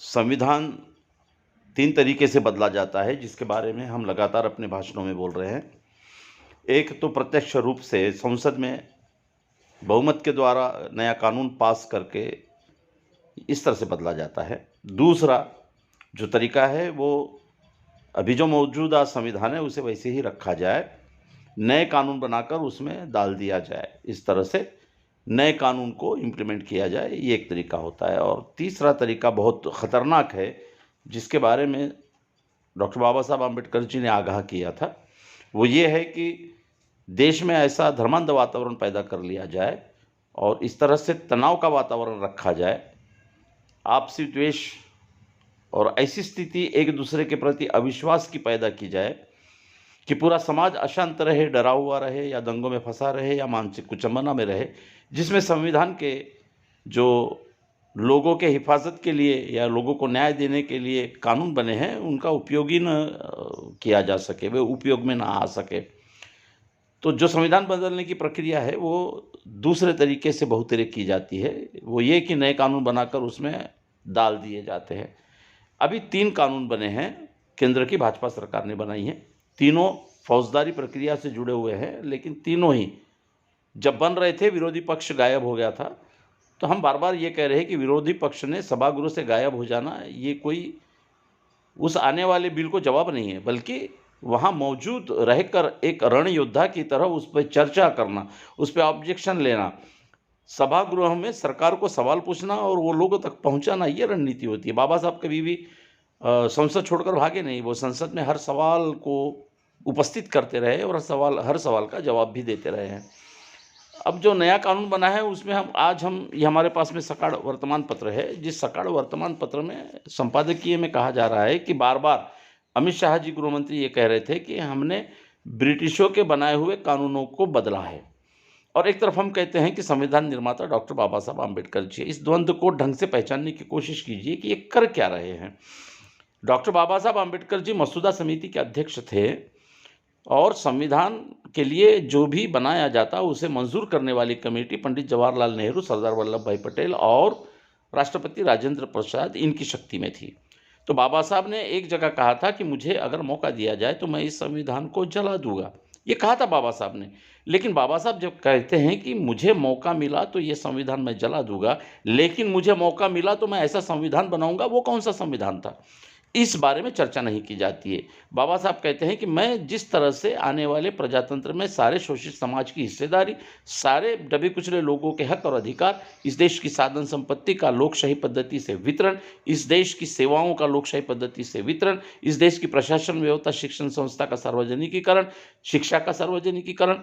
संविधान 3 तरीके से बदला जाता है, जिसके बारे में हम लगातार अपने भाषणों में बोल रहे हैं। एक तो प्रत्यक्ष रूप से संसद में बहुमत के द्वारा नया कानून पास करके इस तरह से बदला जाता है। दूसरा जो तरीका है वो अभी जो मौजूदा संविधान है उसे वैसे ही रखा जाए, नए कानून बनाकर उसमें डाल दिया जाए, इस तरह से नए कानून को इम्प्लीमेंट किया जाए, ये एक तरीका होता है। और तीसरा तरीका बहुत ख़तरनाक है, जिसके बारे में डॉक्टर बाबा साहब आम्बेडकर जी ने आगाह किया था, वो ये है कि देश में ऐसा धर्मांध वातावरण पैदा कर लिया जाए और इस तरह से तनाव का वातावरण रखा जाए, आपसी द्वेष और ऐसी स्थिति एक दूसरे के प्रति अविश्वास की पैदा की जाए कि पूरा समाज अशांत रहे, डरा हुआ रहे या दंगों में फंसा रहे या मानसिक कुचंबना में रहे, जिसमें संविधान के जो लोगों के हिफाजत के लिए या लोगों को न्याय देने के लिए कानून बने हैं उनका उपयोग ही न किया जा सके, वे उपयोग में ना आ सके। तो जो संविधान बदलने की प्रक्रिया है वो दूसरे तरीके से बहुतेरे की जाती है, वो ये कि नए कानून बनाकर उसमें डाल दिए जाते हैं। अभी 3 कानून बने हैं, केंद्र की भाजपा सरकार ने बनाई हैं। तीनों फौजदारी प्रक्रिया से जुड़े हुए हैं, लेकिन तीनों ही जब बन रहे थे विरोधी पक्ष गायब हो गया था। तो हम बार बार ये कह रहे हैं कि विरोधी पक्ष ने सभागृह से गायब हो जाना ये कोई उस आने वाले बिल को जवाब नहीं है, बल्कि वहाँ मौजूद रहकर एक रण योद्धा की तरह उस पर चर्चा करना, उस पर ऑब्जेक्शन लेना, सभागृह में सरकार को सवाल पूछना और वो लोगों तक पहुँचाना, ये रणनीति होती है। बाबा साहब कभी भी संसद छोड़कर भागे नहीं, वो संसद में हर सवाल को उपस्थित करते रहे और हर सवाल का जवाब भी देते रहे हैं। अब जो नया कानून बना है उसमें ये हमारे पास में सकाळ वर्तमान पत्र है, जिस सकाळ वर्तमान पत्र में संपादकीय में कहा जा रहा है कि बार-बार अमित शाह जी गृह मंत्री ये कह रहे थे कि हमने ब्रिटिशों के बनाए हुए कानूनों को बदला है, और एक तरफ हम कहते हैं कि संविधान निर्माता डॉक्टर बाबा साहब आम्बेडकर जी। इस द्वंद्व को ढंग से पहचानने की कोशिश कीजिए कि ये कर क्या रहे हैं। डॉक्टर बाबा साहब आम्बेडकर जी मसूदा समिति के अध्यक्ष थे और संविधान के लिए जो भी बनाया जाता उसे मंजूर करने वाली कमेटी पंडित जवाहरलाल नेहरू, सरदार वल्लभ भाई पटेल और राष्ट्रपति राजेंद्र प्रसाद इनकी शक्ति में थी। तो बाबा साहब ने एक जगह कहा था कि मुझे अगर मौका दिया जाए तो मैं इस संविधान को जला दूंगा, ये कहा था बाबा साहब ने। लेकिन बाबा साहब जब कहते हैं कि मुझे मौका मिला तो ये संविधान मैं जला दूंगा, लेकिन मुझे मौका मिला तो मैं ऐसा संविधान बनाऊंगा, वो कौन सा संविधान था, इस बारे में चर्चा नहीं की जाती है। बाबा साहब कहते हैं कि मैं जिस तरह से आने वाले प्रजातंत्र में सारे शोषित समाज की हिस्सेदारी, सारे दबे कुचले लोगों के हक और अधिकार, इस देश की साधन संपत्ति का लोकशाही पद्धति से वितरण, इस देश की सेवाओं का लोकशाही पद्धति से वितरण, इस देश की प्रशासन व्यवस्था, शिक्षण संस्था का सार्वजनिकीकरण, शिक्षा का सार्वजनिकीकरण,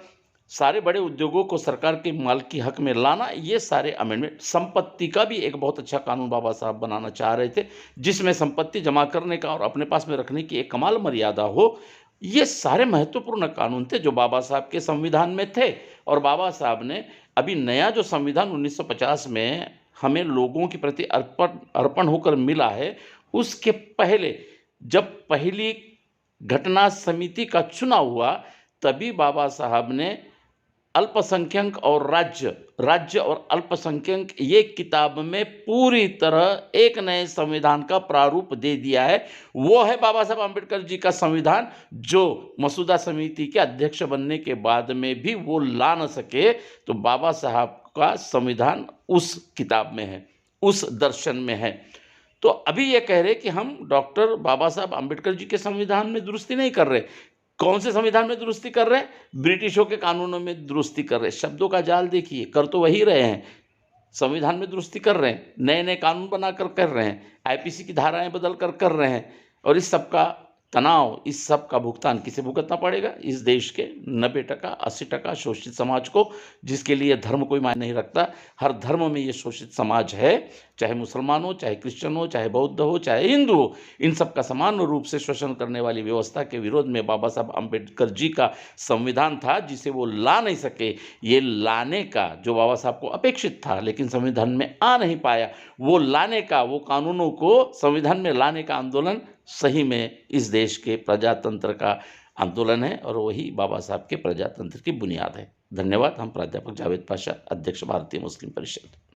सारे बड़े उद्योगों को सरकार के मालिकी हक में लाना, ये सारे अमेंडमेंट, संपत्ति का भी एक बहुत अच्छा कानून बाबा साहब बनाना चाह रहे थे, जिसमें संपत्ति जमा करने का और अपने पास में रखने की एक कमाल मर्यादा हो। ये सारे महत्वपूर्ण कानून थे जो बाबा साहब के संविधान में थे। और बाबा साहब ने अभी नया जो संविधान 1950 में हमें लोगों के प्रति अर्पण होकर मिला है, उसके पहले जब पहली घटना समिति का चुनाव हुआ तभी बाबा साहब ने अल्पसंख्यक और राज्य और अल्पसंख्यक ये किताब में पूरी तरह एक नए संविधान का प्रारूप दे दिया है। वो है बाबा साहब आम्बेडकर जी का संविधान, जो मसूदा समिति के अध्यक्ष बनने के बाद में भी वो ला न सके। तो बाबा साहब का संविधान उस किताब में है, उस दर्शन में है। तो अभी ये कह रहे कि हम डॉक्टर बाबा साहब आम्बेडकर जी के संविधान में दुरुस्ती नहीं कर रहे। कौन से संविधान में दुरुस्ती कर रहे हैं? ब्रिटिशों के कानूनों में दुरुस्ती कर रहे हैं। शब्दों का जाल देखिए, कर तो वही रहे हैं, संविधान में दुरुस्ती कर रहे हैं, नए नए कानून बनाकर कर रहे हैं, आईपीसी की धाराएं बदल कर रहे हैं। और इस सब का तनाव, इस सब का भुगतान किसे भुगतना पड़ेगा? इस देश के 90%, 80% शोषित समाज को, जिसके लिए धर्म कोई मायने नहीं रखता। हर धर्म में ये शोषित समाज है, चाहे मुसलमान हो, चाहे क्रिश्चियन हो, चाहे बौद्ध हो, चाहे हिंदू हो, इन सब का समान रूप से शोषण करने वाली व्यवस्था के विरोध में बाबा साहब आम्बेडकर जी का संविधान था, जिसे वो ला नहीं सके। ये लाने का जो बाबा साहब को अपेक्षित था लेकिन संविधान में आ नहीं पाया, वो लाने का, वो कानूनों को संविधान में लाने का आंदोलन सही में इस देश के प्रजातंत्र का आंदोलन है और वही बाबा साहब के प्रजातंत्र की बुनियाद है। धन्यवाद। हम प्राध्यापक जावेद पाशा, अध्यक्ष भारतीय मुस्लिम परिषद।